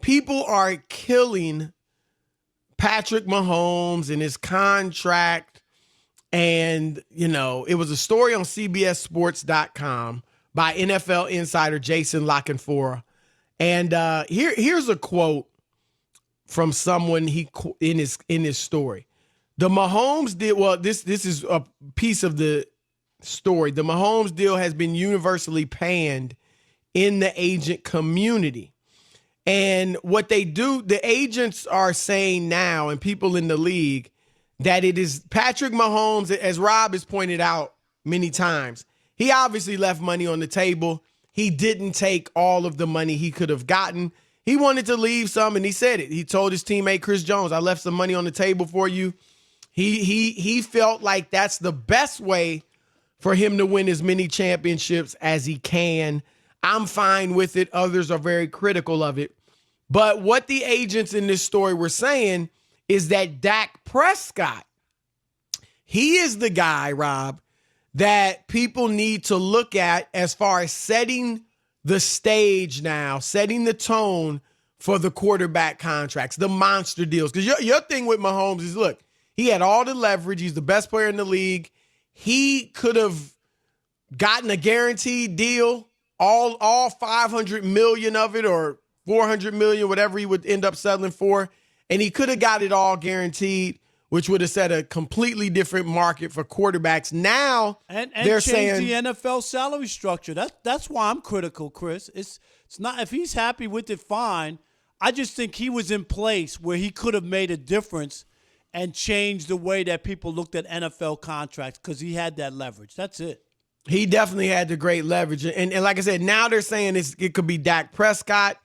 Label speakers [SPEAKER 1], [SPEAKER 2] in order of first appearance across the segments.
[SPEAKER 1] people are killing Patrick Mahomes and his contract. And, it was a story on CBSSports.com by NFL insider Jason La Canfora. And here's a quote from someone in his story. The Mahomes deal, well, this is a piece of the story. The Mahomes deal has been universally panned in the agent community. And what they do, the agents are saying now, and people in the league, that it is Patrick Mahomes, as Rob has pointed out many times. He obviously left money on the table. He didn't take all of the money he could have gotten. He wanted to leave some, and he said it. He told his teammate Chris Jones, I left some money on the table for you. He felt like that's the best way for him to win as many championships as he can. I'm fine with it. Others are very critical of it. But what the agents in this story were saying is that Dak Prescott, he is the guy, Rob, that people need to look at as far as setting the stage now, setting the tone for the quarterback contracts, the monster deals. Because your thing with Mahomes is, look, he had all the leverage. He's the best player in the league. He could have gotten a guaranteed deal, all 500 million of it, or 400 million, whatever he would end up settling for. And he could have got it all guaranteed, which would have set a completely different market for quarterbacks. Now
[SPEAKER 2] and
[SPEAKER 1] they're
[SPEAKER 2] change
[SPEAKER 1] saying
[SPEAKER 2] the NFL salary structure. That's why I'm critical, Chris. It's not, if he's happy with it, fine. I just think he was in place where he could have made a difference and changed the way that people looked at NFL contracts because he had that leverage. That's it.
[SPEAKER 1] He definitely had the great leverage. And like I said, now they're saying it could be Dak Prescott.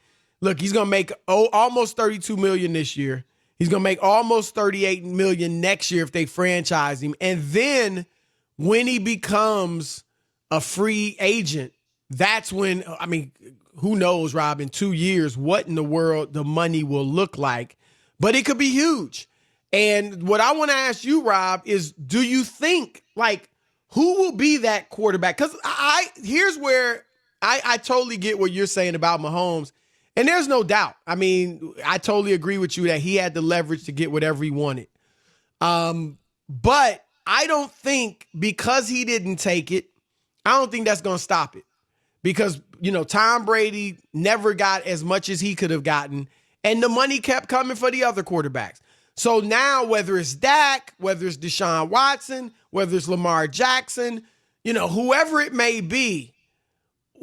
[SPEAKER 1] Look, he's going to make almost $32 million this year. He's going to make almost $38 million next year if they franchise him. And then when he becomes a free agent, that's when, who knows, Rob, in 2 years, what in the world the money will look like. But it could be huge. And what I want to ask you, Rob, is do you think, who will be that quarterback? Because here's where I totally get what you're saying about Mahomes. And there's no doubt. I totally agree with you that he had the leverage to get whatever he wanted. But I don't think because he didn't take it, I don't think that's going to stop it. Because, Tom Brady never got as much as he could have gotten. And the money kept coming for the other quarterbacks. So now whether it's Dak, whether it's Deshaun Watson, whether it's Lamar Jackson, whoever it may be,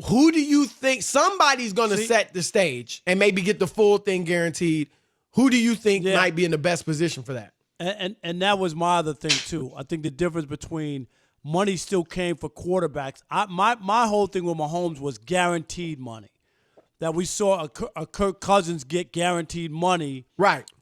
[SPEAKER 1] who do you think somebody's going to set the stage and maybe get the full thing guaranteed? Who do you think might be in the best position for that?
[SPEAKER 2] And that was my other thing, too. I think the difference between money still came for quarterbacks. My whole thing with Mahomes was guaranteed money. That we saw a Kirk Cousins get guaranteed money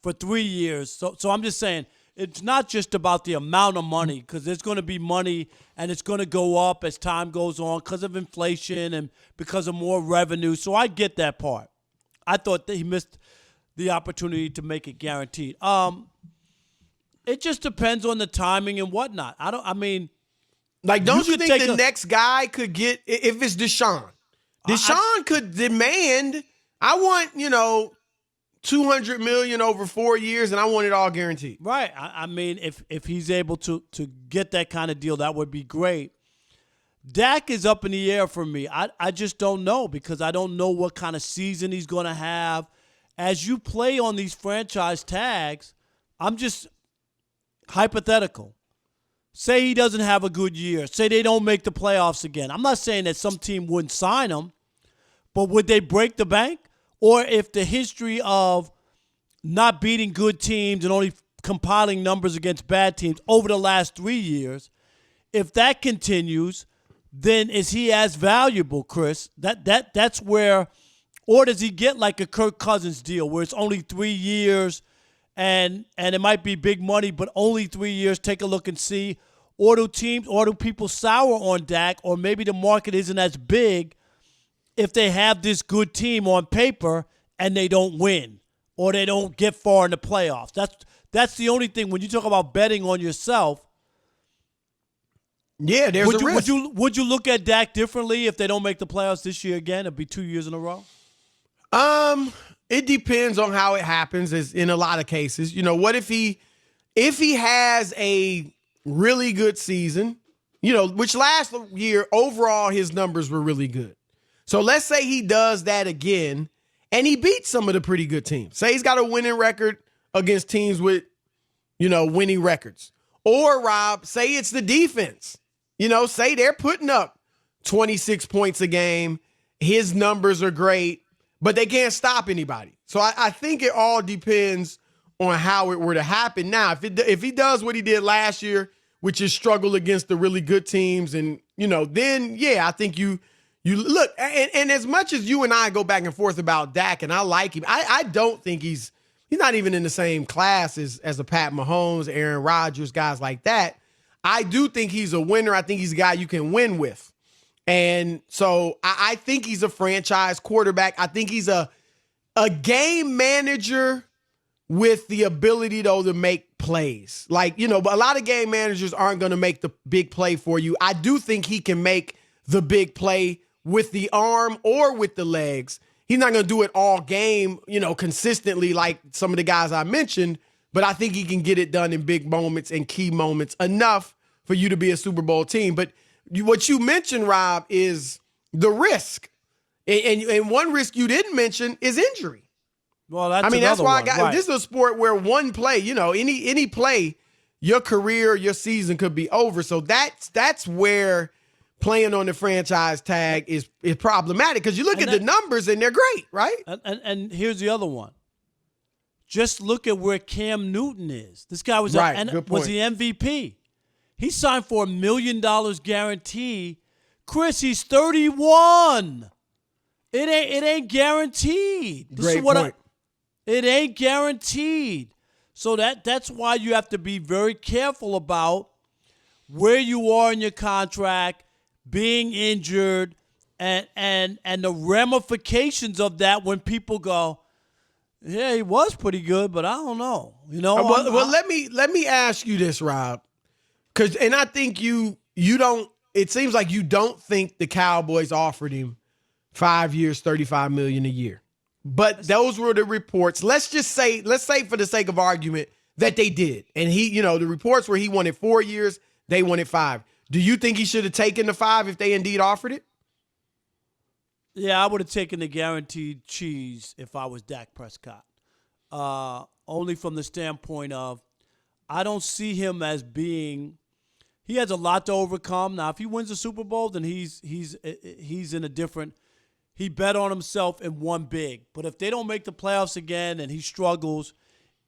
[SPEAKER 2] for 3 years. So I'm just saying, it's not just about the amount of money because there's going to be money and it's going to go up as time goes on because of inflation and because of more revenue. So I get that part. I thought that he missed the opportunity to make it guaranteed. It just depends on the timing and whatnot. Don't
[SPEAKER 1] you think the next guy could get, if it's Deshaun? Deshaun could demand, I want, $200 million over 4 years, and I want it all guaranteed.
[SPEAKER 2] Right. If he's able to get that kind of deal, that would be great. Dak is up in the air for me. I just don't know because I don't know what kind of season he's going to have. As you play on these franchise tags, I'm just hypothetical. Say he doesn't have a good year. Say they don't make the playoffs again. I'm not saying that some team wouldn't sign him, but would they break the bank? Or if the history of not beating good teams and only compiling numbers against bad teams over the last 3 years, if that continues, then is he as valuable, Chris? That's where, or does he get like a Kirk Cousins deal where it's only 3 years and it might be big money, but only 3 years? Take a look and see. Or do people sour on Dak, or maybe the market isn't as big if they have this good team on paper and they don't win or they don't get far in the playoffs. That's the only thing when you talk about betting on yourself.
[SPEAKER 1] Yeah, there's a risk.
[SPEAKER 2] Would you look at Dak differently if they don't make the playoffs this year again? It'd be 2 years in a row.
[SPEAKER 1] it depends on how it happens as in a lot of cases. What if he has a really good season, which last year overall his numbers were really good. So let's say he does that again and he beats some of the pretty good teams. Say he's got a winning record against teams with, winning records. Or, Rob, say it's the defense. Say they're putting up 26 points a game. His numbers are great, but they can't stop anybody. So I think it all depends on how it were to happen. Now, if he does what he did last year, which is struggle against the really good teams, and, then, yeah, I think you look. And as much as you and I go back and forth about Dak, and I like him, I don't think he's not even in the same class as a Pat Mahomes, Aaron Rodgers, guys like that. I do think he's a winner. I think he's a guy you can win with. And so I think he's a franchise quarterback. I think he's a game manager with the ability, though, to make plays. But a lot of game managers aren't going to make the big play for you. I do think he can make the big play with the arm or with the legs. He's not going to do it all game, consistently like some of the guys I mentioned, but I think he can get it done in big moments and key moments enough for you to be a Super Bowl team. But what you mentioned, Rob, is the risk. And one risk you didn't mention is injury.
[SPEAKER 2] Well, that's
[SPEAKER 1] why
[SPEAKER 2] right.
[SPEAKER 1] This is a sport where one play, any play, your career, your season could be over. So that's where playing on the franchise tag is problematic, because you look at the numbers and they're great, right?
[SPEAKER 2] And here's the other one. Just look at where Cam Newton is. This guy was the MVP. He signed for $1 million guarantee. Chris, he's 31. It ain't guaranteed. It ain't guaranteed. So that's why you have to be very careful about where you are in your contract, being injured, and the ramifications of that when people go, yeah, he was pretty good, but I don't know.
[SPEAKER 1] Well, let me ask you this, Rob, and I think you don't. It seems like you don't think the Cowboys offered him 5 years, $35 million a year. But those were the reports. Let's say for the sake of argument that they did. And he, the reports where he wanted 4 years, they wanted 5. Do you think he should have taken the 5 if they indeed offered it?
[SPEAKER 2] Yeah, I would have taken the guaranteed cheese if I was Dak Prescott. Only from the standpoint of I don't see him as being – he has a lot to overcome. Now, if he wins the Super Bowl, then he's in a different – he bet on himself and won big. But if they don't make the playoffs again and he struggles,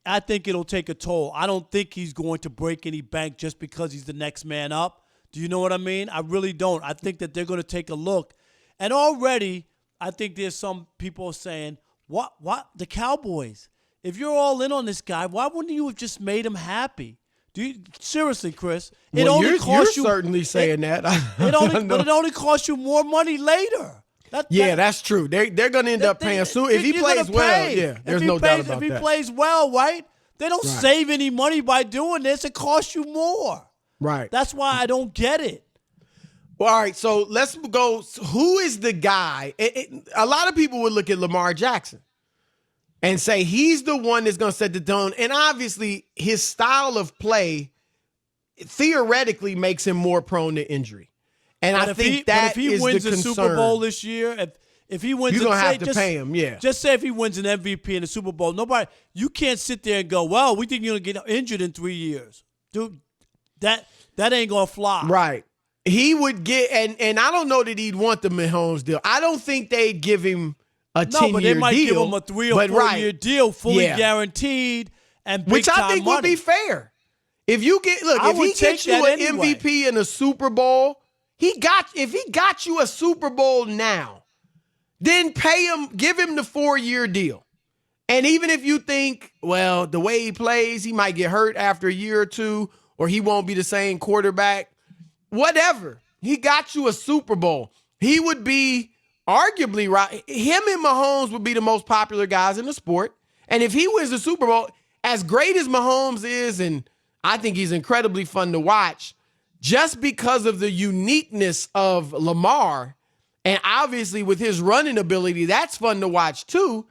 [SPEAKER 2] I think it'll take a toll. I don't think he's going to break any bank just because he's the next man up. Do you know what I mean? I really don't. I think that they're going to take a look. And already, I think there's some people saying, what, the Cowboys, if you're all in on this guy, why wouldn't you have just made him happy? Seriously, Chris,
[SPEAKER 1] you're certainly saying that.
[SPEAKER 2] But it only costs you more money later.
[SPEAKER 1] That's true. They're going to end up paying soon. If he plays well, there's no doubt about that.
[SPEAKER 2] If he plays well, right, they don't save any money by doing this. It costs you more.
[SPEAKER 1] Right.
[SPEAKER 2] That's why I don't get it.
[SPEAKER 1] Well, all right, so let's go. Who is the guy? A lot of people would look at Lamar Jackson and say he's the one that's going to set the tone. And obviously, his style of play theoretically makes him more prone to injury. And I think that is the concern. If he wins the Super Bowl this year, if he wins, you're going to have to pay him, yeah.
[SPEAKER 2] Just say if he wins an MVP in the Super Bowl, you can't sit there and go, well, we think you're going to get injured in 3 years. Dude, that ain't going to fly.
[SPEAKER 1] Right. He would get, and I don't know that he'd want the Mahomes deal. I don't think they'd give him a 10-year deal. No, but they might give him
[SPEAKER 2] a 3 or 4 year deal, fully guaranteed, and big
[SPEAKER 1] which I think
[SPEAKER 2] money.
[SPEAKER 1] Would be fair. If you get, if he gets you an MVP in a Super Bowl, if he got you a Super Bowl now, then pay him, give him the 4-year deal. And even if you think, well, the way he plays, he might get hurt after a year or two, or he won't be the same quarterback. Whatever. He got you a Super Bowl. He would be arguably right. Him and Mahomes would be the most popular guys in the sport. And if he wins the Super Bowl, as great as Mahomes is, and I think he's incredibly fun to watch, just because of the uniqueness of Lamar, and obviously with his running ability, that's fun to watch too.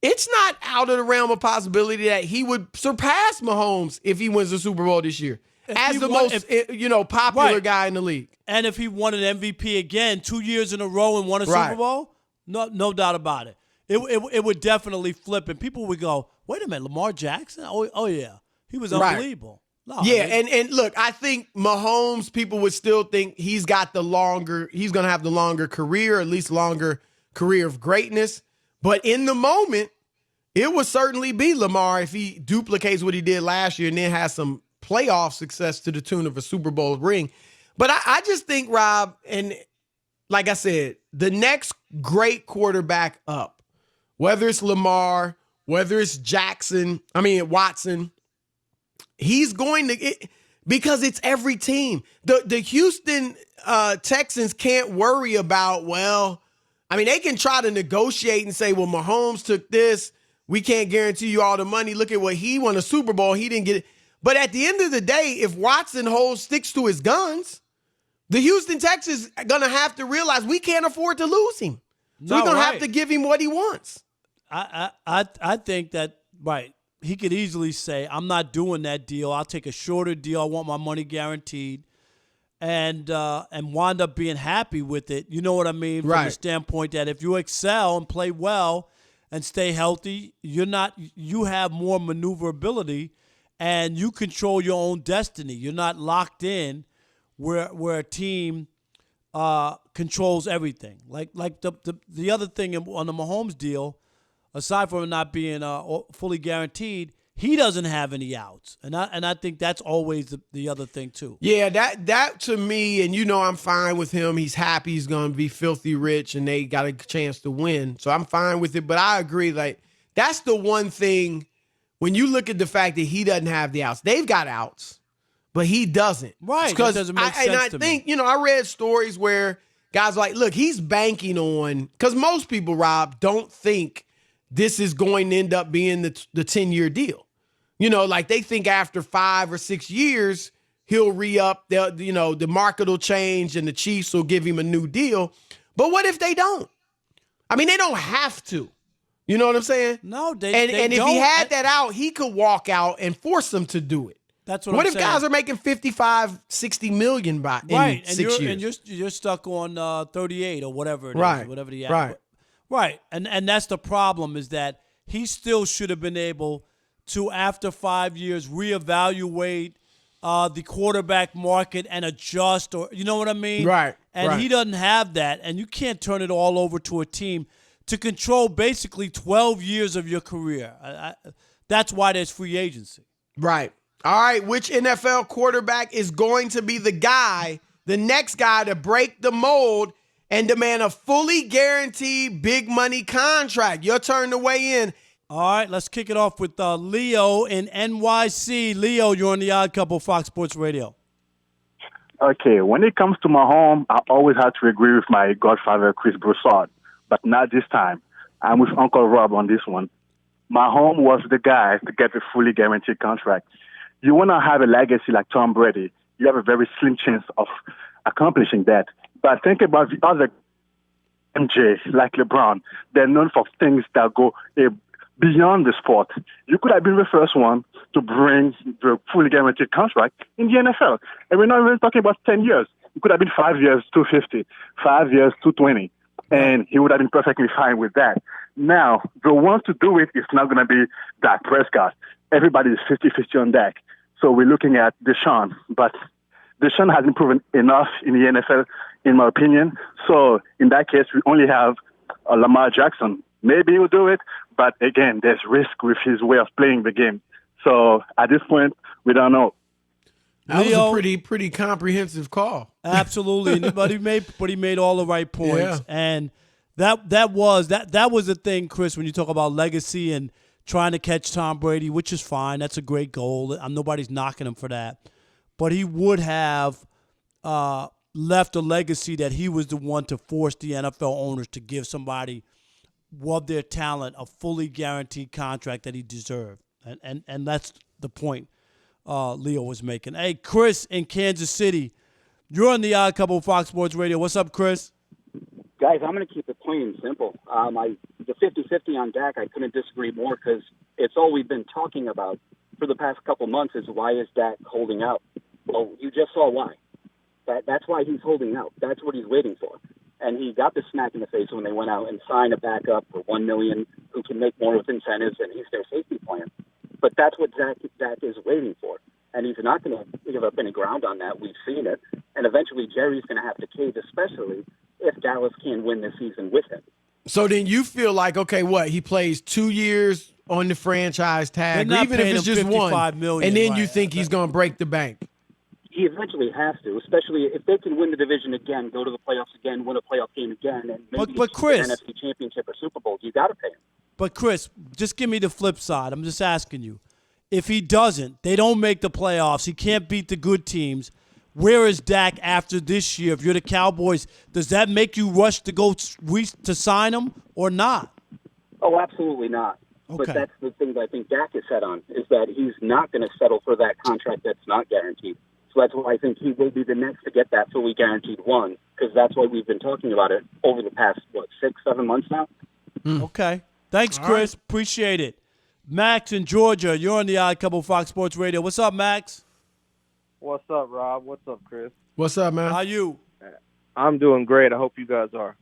[SPEAKER 1] it's not out of the realm of possibility that he would surpass Mahomes if he wins the Super Bowl this year as the most popular guy in the league.
[SPEAKER 2] And if he won an MVP again 2 years in a row and won a Super Bowl, no doubt about it. It would definitely flip, and people would go, "Wait a minute, Lamar Jackson? Oh yeah, he was unbelievable." No,
[SPEAKER 1] and look, I think Mahomes, people would still think he's going to have the longer career, at least longer career of greatness. But in the moment, it would certainly be Lamar if he duplicates what he did last year and then has some playoff success to the tune of a Super Bowl ring. But I just think, Rob, and like I said, the next great quarterback up, whether it's Lamar, whether it's Watson, he's going to because it's every team. The Houston Texans can't worry about, they can try to negotiate and say, well, Mahomes took this. We can't guarantee you all the money. Look at what he won a Super Bowl. He didn't get it. But at the end of the day, if Watson sticks to his guns, the Houston Texans are going to have to realize we can't afford to lose him. So we're going to have to give him what he wants.
[SPEAKER 2] I think that, he could easily say, I'm not doing that deal. I'll take a shorter deal. I want my money guaranteed. And wind up being happy with it. You know what I mean? From the standpoint that if you excel and play well and stay healthy, you have more maneuverability and you control your own destiny. You're not locked in where a team controls everything. Like the other thing on the Mahomes deal, aside from not being fully guaranteed, he doesn't have any outs, and I think that's always the other thing too.
[SPEAKER 1] Yeah, that to me, and I'm fine with him. He's happy. He's going to be filthy rich, and they got a chance to win. So I'm fine with it. But I agree, that's the one thing when you look at the fact that he doesn't have the outs. They've got outs, but he doesn't.
[SPEAKER 2] Right, because doesn't make sense to me. And I
[SPEAKER 1] think I read stories where guys are like, look, he's banking on, because most people, Rob, don't think this is going to end up being the 10-year deal. They think after 5 or 6 years, he'll re-up, the market will change and the Chiefs will give him a new deal. But what if they don't? They don't have to. You know what I'm saying?
[SPEAKER 2] No, they
[SPEAKER 1] don't. If he had that out, he could walk out and force them to do it.
[SPEAKER 2] That's what I'm saying.
[SPEAKER 1] What if guys are making $55-60 million in 6 years?
[SPEAKER 2] And you're stuck on 38 or whatever it is, whatever the
[SPEAKER 1] Right.
[SPEAKER 2] And that's the problem, is that he still should have been able to, after 5 years, reevaluate the quarterback market and adjust, or you know what I mean?
[SPEAKER 1] Right.
[SPEAKER 2] And he doesn't have that, and you can't turn it all over to a team to control basically 12 years of your career. That's why there's free agency.
[SPEAKER 1] Right. All right, which NFL quarterback is going to be the next guy to break the mold and demand a fully guaranteed big money contract? Your turn to weigh in.
[SPEAKER 2] All right, let's kick it off with Leo in NYC. Leo, you're on the Odd Couple, Fox Sports Radio.
[SPEAKER 3] Okay, when it comes to Mahomes, I always had to agree with my godfather, Chris Broussard, but not this time. I'm with Uncle Rob on this one. Mahomes was the guy to get the fully guaranteed contract. You want to have a legacy like Tom Brady, you have a very slim chance of accomplishing that. But think about the other MJ, like LeBron. They're known for things that go beyond the sport. You could have been the first one to bring the fully guaranteed contract in the NFL. And we're not even talking about 10 years. It could have been 5 years, 250, 5 years, 220. And he would have been perfectly fine with that. Now, the one to do it is not going to be Dak Prescott. Everybody is 50-50 on Dak. So we're looking at Deshaun. But Deshaun hasn't proven enough in the NFL, in my opinion. So in that case, we only have Lamar Jackson. Maybe he'll do it, but again, there's risk with his way of playing the game. So at this point, we don't know.
[SPEAKER 1] That was a pretty comprehensive call.
[SPEAKER 2] Absolutely, but he made all the right points,
[SPEAKER 1] yeah.
[SPEAKER 2] And that was the thing, Chris. When you talk about legacy and trying to catch Tom Brady, which is fine, that's a great goal. Nobody's knocking him for that, but he would have left a legacy that he was the one to force the NFL owners to give somebody of their talent a fully guaranteed contract that he deserved, and that's the point Leo was making. Hey, Chris in Kansas City, you're on the Odd Couple, Fox Sports Radio. What's up, Chris?
[SPEAKER 4] Guys, I'm going to keep it plain and simple. The 50-50 on Dak, I couldn't disagree more because it's all we've been talking about for the past couple months is why is Dak holding out? Well, you just saw why. That's why he's holding out. That's what he's waiting for. And he got the smack in the face when they went out and signed a backup for $1 million who can make more with incentives, and he's their safety plan. But that's what Dak is waiting for. And he's not going to give up any ground on that. We've seen it. And eventually Jerry's going to have to cave, especially if Dallas can win this season with him.
[SPEAKER 1] So then you feel like, okay, what? He plays 2 years on the franchise tag, or even if it's just one,
[SPEAKER 2] million,
[SPEAKER 1] and then
[SPEAKER 2] right.
[SPEAKER 1] you think he's going to break the bank.
[SPEAKER 4] He eventually has to, especially if they can win the division again, go to the playoffs again, win a playoff game again, and maybe
[SPEAKER 2] but Chris,
[SPEAKER 4] an NFC Championship or Super Bowl. You got to pay him.
[SPEAKER 2] But Chris, just give me the flip side. I'm just asking you. If he doesn't, they don't make the playoffs. He can't beat the good teams. Where is Dak after this year? If you're the Cowboys, does that make you rush to go to sign him or not?
[SPEAKER 4] Oh, absolutely not.
[SPEAKER 2] Okay.
[SPEAKER 4] But that's the thing that I think Dak is set on, is that he's not going to settle for that contract that's not guaranteed. So that's why I think he will be the next to get that fully guaranteed one, because that's why we've been talking about it over the past, 6-7 months now?
[SPEAKER 2] Okay. Thanks,
[SPEAKER 1] All
[SPEAKER 2] Chris.
[SPEAKER 1] right.
[SPEAKER 2] Appreciate it. Max in Georgia, you're on the Odd Couple Fox Sports Radio. What's up, Max?
[SPEAKER 5] What's up, Rob? What's up, Chris?
[SPEAKER 1] What's up, man?
[SPEAKER 2] How you?
[SPEAKER 5] I'm doing great. I hope you guys are.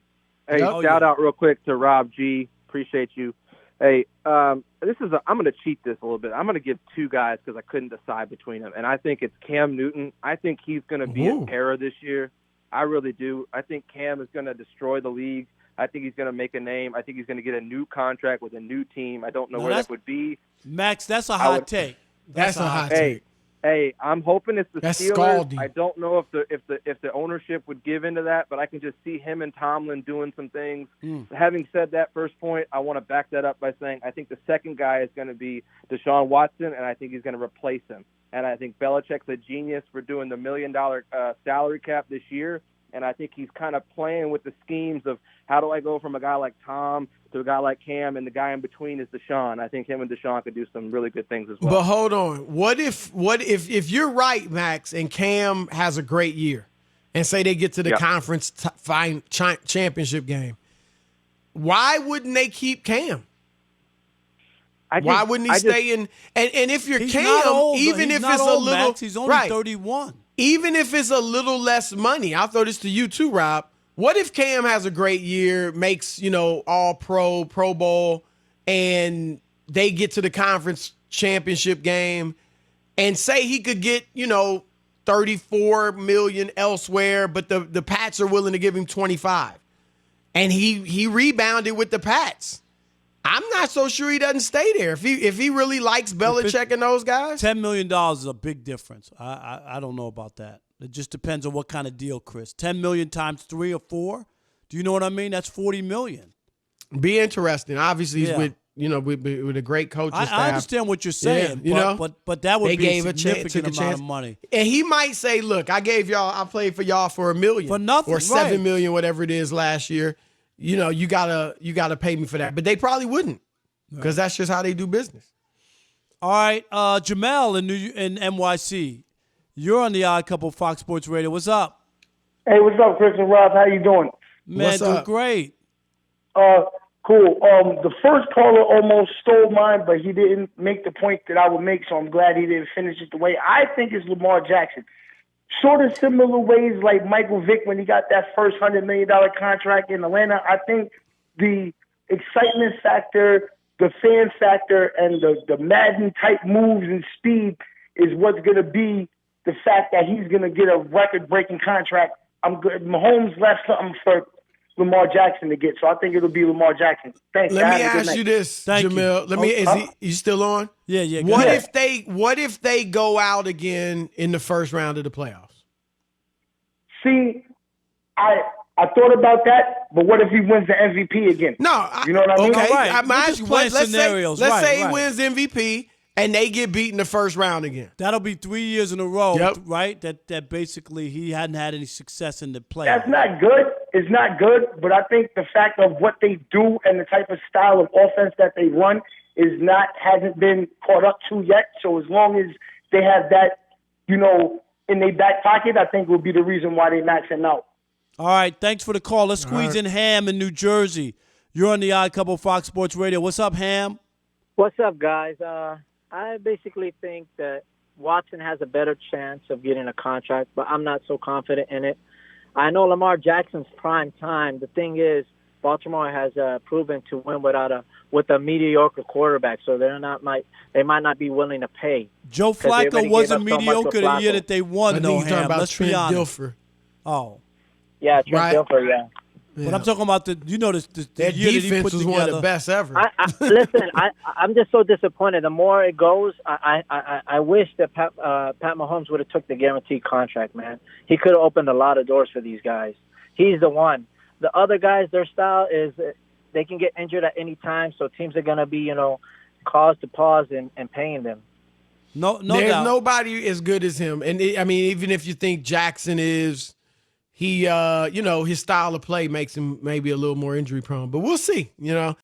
[SPEAKER 5] Hey,
[SPEAKER 1] Yep.
[SPEAKER 5] shout out real quick to Rob G. Appreciate you. Hey, I'm going to cheat this a little bit. I'm going to give two guys because I couldn't decide between them, and I think it's Cam Newton. I think he's going to be a terror this year. I really do. I think Cam is going to destroy the league. I think he's going to make a name. I think he's going to get a new contract with a new team. I don't know where that would be.
[SPEAKER 2] Max, that's a hot take.
[SPEAKER 1] That's a hot take.
[SPEAKER 5] Hey, I'm hoping it's the
[SPEAKER 1] That's
[SPEAKER 5] Steelers.
[SPEAKER 1] scalding.
[SPEAKER 5] I don't know if the ownership would give into that, but I can just see him and Tomlin doing some things. Having said that first point, I want to back that up by saying I think the second guy is going to be Deshaun Watson, and I think he's going to replace him. And I think Belichick's a genius for doing the $1 million salary cap this year. And I think he's kind of playing with the schemes of how do I go from a guy like Tom to a guy like Cam, and the guy in between is Deshaun. I think him and Deshaun could do some really good things as well.
[SPEAKER 1] But hold on. What if you're right, Max, and Cam has a great year, and say they get to the conference championship game? Why wouldn't they keep Cam? Why wouldn't he stay in? And if you're
[SPEAKER 2] He's
[SPEAKER 1] Cam,
[SPEAKER 2] not old,
[SPEAKER 1] even
[SPEAKER 2] he's
[SPEAKER 1] if
[SPEAKER 2] not
[SPEAKER 1] it's
[SPEAKER 2] old,
[SPEAKER 1] a little,
[SPEAKER 2] Max. He's only 31.
[SPEAKER 1] Even if it's a little less money, I'll throw this to you too, Rob. What if Cam has a great year, makes, all Pro Bowl, and they get to the conference championship game, and say he could get, $34 million elsewhere, but the Pats are willing to give him 25, and he rebounded with the Pats. I'm not so sure he doesn't stay there. If he really likes Belichick and those guys.
[SPEAKER 2] $10 million is a big difference. I don't know about that. It just depends on what kind of deal, Chris. $10 million times 3 or 4. Do you know what I mean? That's $40 million.
[SPEAKER 1] Be interesting. Obviously, he's with a great coaching staff.
[SPEAKER 2] I understand what you're saying, but that would be a significant amount of money.
[SPEAKER 1] And he might say, "Look, I played for y'all for $1 million
[SPEAKER 2] for nothing,
[SPEAKER 1] or $7 million, whatever it is last year. You gotta pay me for that." But they probably wouldn't, because that's just how they do business.
[SPEAKER 2] All right, Jamel in NYC, you're on the Odd Couple Fox Sports Radio. What's up?
[SPEAKER 6] Hey, what's up, Chris and Rob? How you doing?
[SPEAKER 2] Man, doing great.
[SPEAKER 6] Cool. The first caller almost stole mine, but he didn't make the point that I would make, so I'm glad he didn't finish it the way I think is Lamar Jackson. Sort of similar ways like Michael Vick when he got that first $100 million contract in Atlanta. I think the excitement factor, the fan factor, and the Madden-type moves and speed is what's going to be the fact that he's going to get a record-breaking contract. I'm good. Mahomes left something for Lamar Jackson to get, so I think it'll be Lamar Jackson. Thanks.
[SPEAKER 1] Let me ask you this, Jamil. You still on?
[SPEAKER 2] Yeah.
[SPEAKER 1] What if they go out again in the first round of the playoffs?
[SPEAKER 6] See, I thought about that, but what if he wins the MVP again?
[SPEAKER 1] No,
[SPEAKER 6] you know what I mean?
[SPEAKER 1] Okay,
[SPEAKER 2] right.
[SPEAKER 1] I'm asking you. Let's say he wins MVP and they get beat in the first round again.
[SPEAKER 2] That'll be 3 years in a row, right? That basically he hadn't had any success in the playoffs.
[SPEAKER 6] That's not good. It's not good, but I think the fact of what they do and the type of style of offense that they run hasn't been caught up to yet. So as long as they have that, in their back pocket, I think will be the reason why they max him out.
[SPEAKER 2] All right, thanks for the call. Let's squeeze in Ham in New Jersey. You're on the Odd Couple Fox Sports Radio. What's up, Ham?
[SPEAKER 7] What's up, guys? I basically think that Watson has a better chance of getting a contract, but I'm not so confident in it. I know Lamar Jackson's prime time. The thing is, Baltimore has proven to win with a mediocre quarterback, so they might not be willing to pay.
[SPEAKER 2] Joe Flacco wasn't mediocre the year that they won,
[SPEAKER 1] I think
[SPEAKER 2] though,
[SPEAKER 1] you're talking
[SPEAKER 2] Ham.
[SPEAKER 1] about
[SPEAKER 2] Let's
[SPEAKER 1] Trent
[SPEAKER 2] be honest.
[SPEAKER 1] Dilfer.
[SPEAKER 2] Oh.
[SPEAKER 7] Yeah, Trent Dilfer, yeah.
[SPEAKER 2] But I'm talking about the
[SPEAKER 1] Their
[SPEAKER 2] year that he
[SPEAKER 1] defense
[SPEAKER 2] put
[SPEAKER 1] was
[SPEAKER 2] together.
[SPEAKER 1] one of the best ever.
[SPEAKER 7] Listen, I'm just so disappointed. The more it goes, I wish that Pat Mahomes would have took the guaranteed contract, man. He could have opened a lot of doors for these guys. He's the one. The other guys, their style is they can get injured at any time, so teams are going to be, caused to pause and paying them.
[SPEAKER 2] No
[SPEAKER 1] There's
[SPEAKER 2] doubt.
[SPEAKER 1] nobody as good as him. And even if you think Jackson is, he, his style of play makes him maybe a little more injury prone. But we'll see.